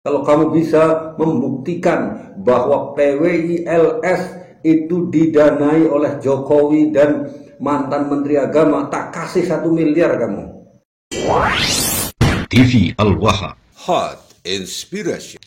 Kalau kamu bisa membuktikan bahwa PWILS itu didanai oleh Jokowi dan mantan Menteri Agama, tak kasih 1 miliar kamu. TV Al-Waha, Hot Inspiration.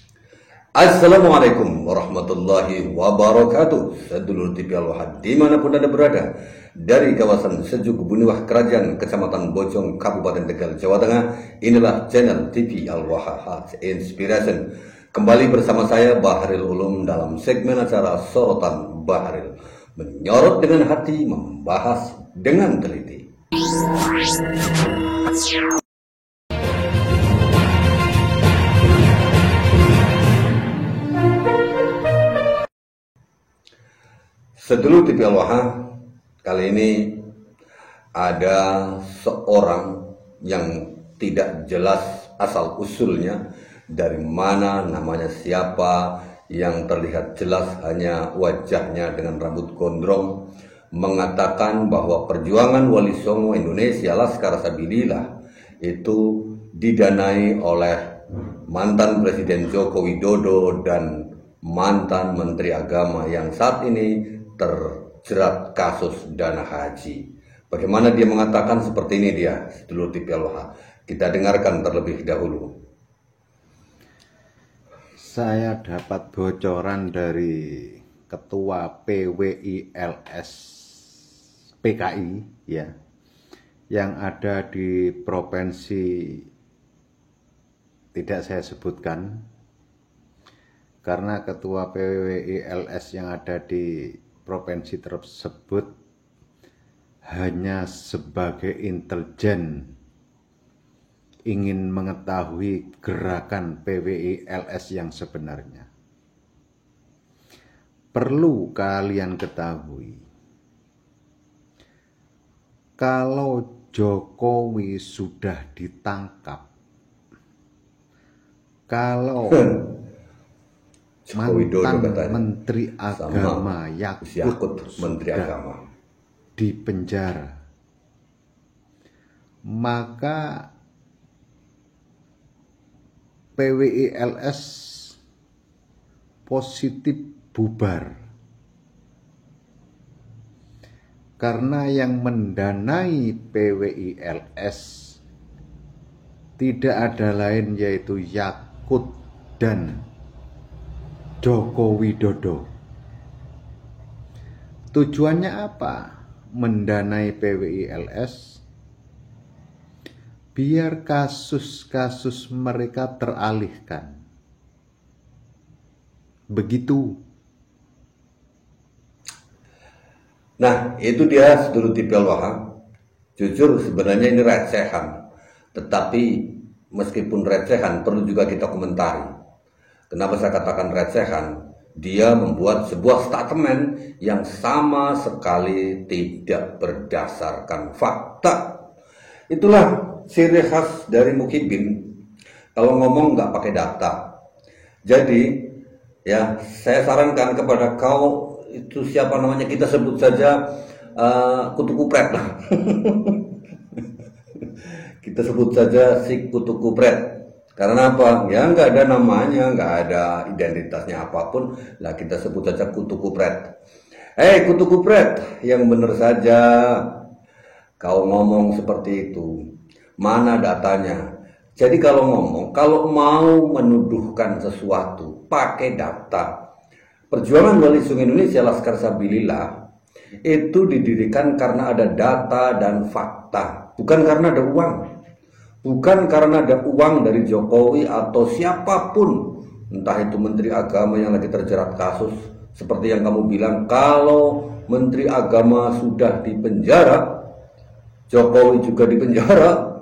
Assalamualaikum warahmatullahi wabarakatuh. Sedulur TV Al-Waha dimanapun Anda berada, dari kawasan Sejuk Buniwah Kerajaan Kecamatan Bojong Kabupaten Tegal Jawa Tengah, inilah channel TV Al-Waha Hot Inspiration. Kembali bersama saya Bahril Ulum dalam segmen acara Sorotan Bahril, menyorot dengan hati, membahas dengan teliti. Sedulur TV Al-Waha, kali ini ada seorang yang tidak jelas asal usulnya, dari mana, namanya siapa, yang terlihat jelas hanya wajahnya dengan rambut gondrong, mengatakan bahwa perjuangan Wali Songo Indonesia Laskar Sabilillah itu didanai oleh mantan Presiden Joko Widodo dan mantan Menteri Agama yang saat ini terjerat kasus dana haji. Bagaimana dia mengatakan seperti ini dia, sedulur TV Al-Waha? Kita dengarkan terlebih dahulu. Saya dapat bocoran dari Ketua PWILS PKI ya, yang ada di provinsi tidak saya sebutkan, karena Ketua PWILS yang ada di provinsi tersebut hanya sebagai intelijen ingin mengetahui gerakan PWILS yang sebenarnya. Perlu kalian ketahui, kalau Jokowi sudah ditangkap, kalau mantan Menteri Agama Yakut Menteri Agama di penjara, maka PWILS positif bubar, karena yang mendanai PWILS tidak ada lain yaitu Yakut dan Joko Widodo. Tujuannya apa mendanai PWILS? Biar kasus-kasus mereka teralihkan. Begitu. Nah, itu dia sedulur TV Al-Waha. Jujur sebenarnya ini recehan, tetapi meskipun recehan perlu juga kita komentari. Kenapa saya katakan recehan? Dia membuat sebuah statement yang sama sekali tidak berdasarkan fakta. Itulah ciri khas dari Muhyiddin, kalau ngomong nggak pakai data. Jadi ya, saya sarankan kepada kau, itu siapa namanya, kita sebut saja Kutu Kupret lah. Kita sebut saja si Kutu Kupret. Karena apa? Ya nggak ada namanya, nggak ada identitasnya apapun, lah kita sebut saja Kutu Kupret. Kutu Kupret, yang benar saja. Kau ngomong seperti itu, mana datanya? Jadi kalau ngomong, kalau mau menuduhkan sesuatu, pakai data. Perjuangan Wali Songo Indonesia Laskar Sabilillah itu didirikan karena ada data dan fakta, bukan karena ada uang. Bukan karena ada uang dari Jokowi atau siapapun, entah itu Menteri Agama yang lagi terjerat kasus. Seperti yang kamu bilang, kalau Menteri Agama sudah dipenjara, Jokowi juga dipenjara,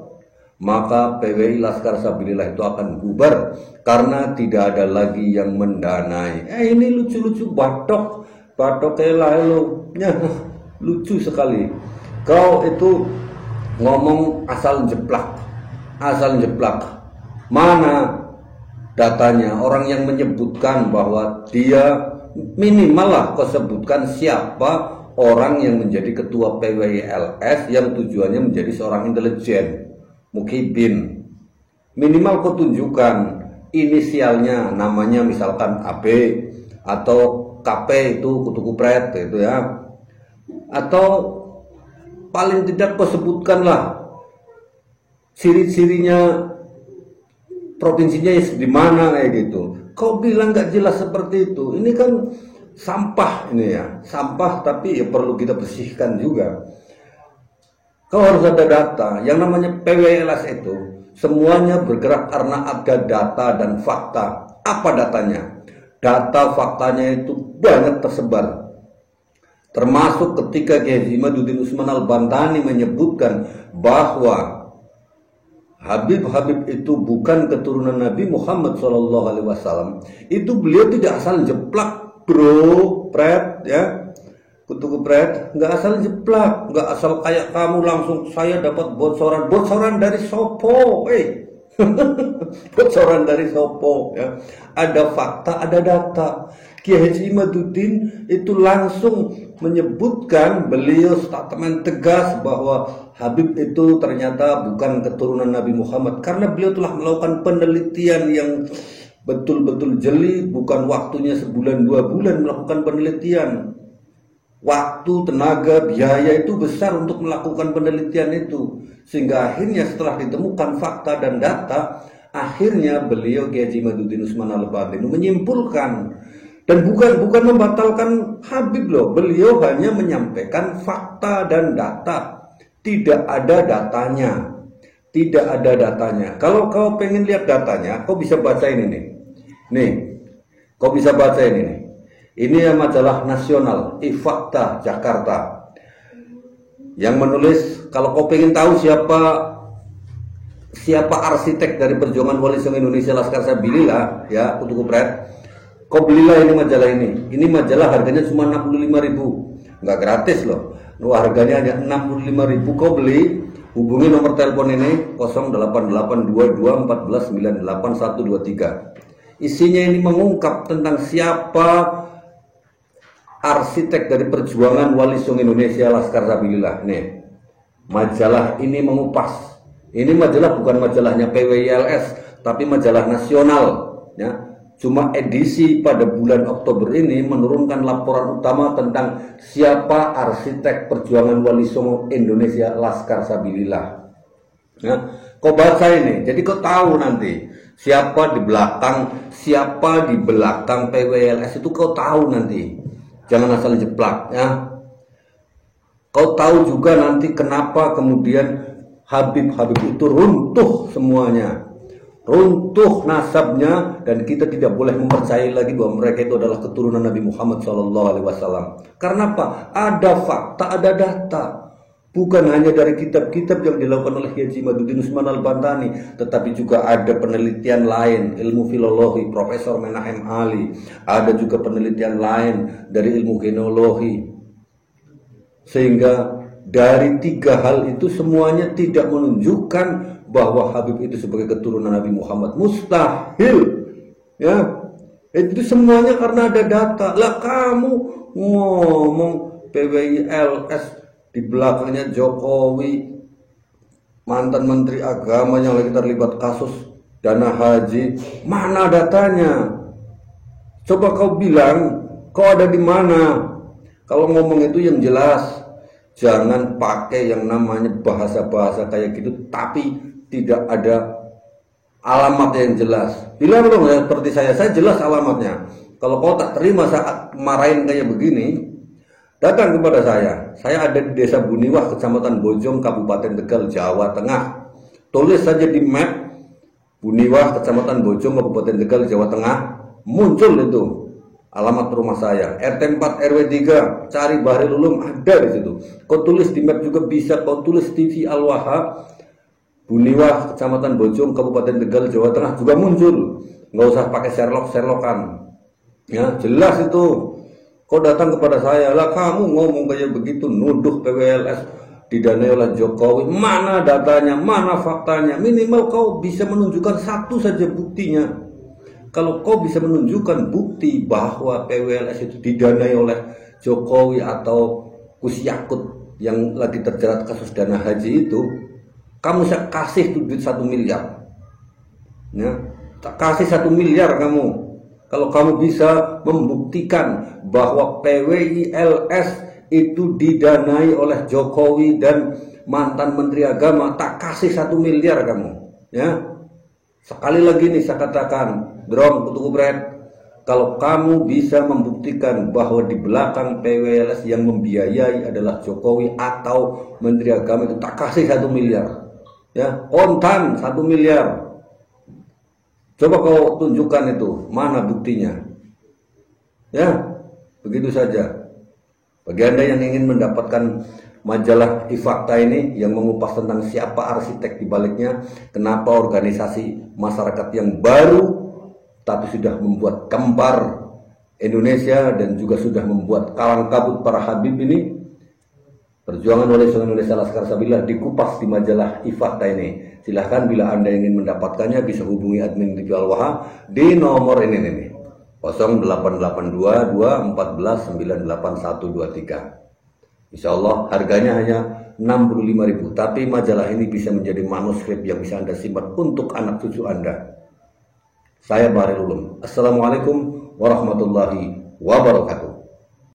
maka PWI Laskar Sabilillah itu akan bubar karena tidak ada lagi yang mendanai. Ini lucu-lucu, batok lo, lucu sekali. Kau itu ngomong asal jeplak. Mana datanya? Orang yang menyebutkan bahwa dia, minimal lah kau sebutkan siapa orang yang menjadi ketua PWILS yang tujuannya menjadi seorang intelijen. Muhyiddin, minimal kau tunjukkan inisialnya, namanya misalkan AB atau KP itu kutu kupret gitu ya, atau paling tidak kau sebutkanlah ciri-cirinya, provinsinya di mana kayak gitu. Kau bilang nggak jelas seperti itu. Ini kan sampah ini ya, sampah tapi ya perlu kita bersihkan juga. Kau harus ada data. Yang namanya PWLS itu semuanya bergerak karena ada data dan fakta. Apa datanya? Data faktanya itu banyak tersebar. Termasuk ketika Kiai Haji Imaduddin Usman Al-Bantani menyebutkan bahwa Habib itu bukan keturunan Nabi Muhammad SAW. Itu beliau tidak asal jeplak, bro, pret, ya, kutu kupret, nggak asal jeplak, nggak asal kayak kamu langsung saya dapat bocoran dari sopo, bocoran dari sopo, ya. Ada fakta, ada data. Kiai Haji Imaduddin itu langsung menyebutkan, beliau statement tegas bahwa Habib itu ternyata bukan keturunan Nabi Muhammad karena beliau telah melakukan penelitian yang betul-betul jeli, bukan waktunya sebulan 2 bulan melakukan penelitian. Waktu, tenaga, biaya itu besar untuk melakukan penelitian itu, sehingga akhirnya setelah ditemukan fakta dan data, akhirnya beliau Kiai Haji Imaduddin Usman Al-Bantani menyimpulkan. Dan bukan membatalkan Habib loh, beliau hanya menyampaikan fakta dan data. Tidak ada datanya. Tidak ada datanya. Kalau kau pengen lihat datanya, kau bisa baca ini nih. Nih, kau bisa baca ini nih. Ini ya majalah nasional, Ifakta Jakarta. Yang menulis, kalau kau pengen tahu siapa arsitek dari perjuangan Wali Songo Indonesia Laskar Sabilillah, ya, kutu kupret, kau belilah ini majalah ini. Ini majalah harganya cuma 65.000, nggak gratis loh. Harganya hanya 65.000. Kau beli, hubungi nomor telepon ini 088214981123. Isinya ini mengungkap tentang siapa arsitek dari perjuangan Wali Songo Indonesia Laskar Sabilillah. Nih, majalah ini mengupas. Ini majalah bukan majalahnya PWILS, tapi majalah nasional, ya. Cuma edisi pada bulan Oktober ini menurunkan laporan utama tentang siapa arsitek perjuangan Wali Songo Indonesia Laskar Sabilillah. Ya, kau baca ini, jadi kau tahu nanti siapa di belakang PWLS itu, kau tahu nanti. Jangan asal jeplak, ya. Kau tahu juga nanti kenapa kemudian Habib itu runtuh semuanya. Runtuh nasabnya, dan kita tidak boleh mempercayai lagi bahwa mereka itu adalah keturunan Nabi Muhammad SAW. Karena apa? Ada fakta, ada data. Bukan hanya dari kitab-kitab yang dilakukan oleh Kiai Haji Imaduddin Usman Al-Bantani, tetapi juga ada penelitian lain, ilmu filologi, Profesor Menahem Ali. Ada juga penelitian lain dari ilmu genealogi. Sehingga dari 3 hal itu semuanya tidak menunjukkan bahwa Habib itu sebagai keturunan Nabi Muhammad. Mustahil, ya. Itu semuanya karena ada data. Lah kamu ngomong PWILS, di belakangnya Jokowi, mantan Menteri Agama yang lagi terlibat kasus dana haji, mana datanya? Coba kau bilang, kau ada di mana? Kalau ngomong itu yang jelas. Jangan pakai yang namanya bahasa-bahasa kayak gitu, tapi tidak ada alamat yang jelas. Bilang dong ya, seperti saya jelas alamatnya. Kalau kau tak terima saat marahin kayak begini, datang kepada saya. Saya ada di Desa Buniwah, Kecamatan Bojong, Kabupaten Tegal, Jawa Tengah. Tulis saja di map Buniwah, Kecamatan Bojong, Kabupaten Tegal, Jawa Tengah, muncul itu alamat rumah saya. RT 4 RW 3, cari Bahril Ulum, ada di situ. Kau tulis di map juga bisa. Kau tulis TV Al-Wahab, Buniwah, Kecamatan Bojong, Kabupaten Tegal, Jawa Tengah, juga muncul. Nggak usah pakai Sherlock-Sherlockan. Ya, jelas itu. Kau datang kepada saya, lah kamu ngomong kayak begitu, nuduh PWLS didanai oleh Jokowi. Mana datanya, mana faktanya? Minimal kau bisa menunjukkan satu saja buktinya. Kalau kau bisa menunjukkan bukti bahwa PWLS itu didanai oleh Jokowi atau Gus Yakut yang lagi terjerat kasus dana haji itu, kamu saya kasih tuh duit 1 miliar. Ya, Tak kasih 1 miliar kamu. Kalau kamu bisa membuktikan bahwa PWILS itu didanai oleh Jokowi dan mantan Menteri Agama, tak kasih 1 miliar kamu. Ya, sekali lagi nih saya katakan, Bro Kutu Kupret, kalau kamu bisa membuktikan bahwa di belakang PWILS yang membiayai adalah Jokowi atau Menteri Agama, itu tak kasih 1 miliar. Ya, kontan 1 miliar. Coba kau tunjukkan itu, mana buktinya? Ya, begitu saja. Bagi Anda yang ingin mendapatkan majalah Ifakta ini yang mengupas tentang siapa arsitek di baliknya, kenapa organisasi masyarakat yang baru tapi sudah membuat kembar Indonesia dan juga sudah membuat kalang kabut para Habib ini, perjuangan oleh Seluruh Indonesia Laskar Sabila dikupas di majalah Ifakta ini. Silahkan bila Anda ingin mendapatkannya bisa hubungi admin TV Al-Waha di nomor ini 0882 214 98123. Insya Allah harganya hanya 65.000, tapi majalah ini bisa menjadi manuskrip yang bisa Anda simpan untuk anak cucu Anda. Saya Bahril Ulum. Assalamualaikum warahmatullahi wabarakatuh.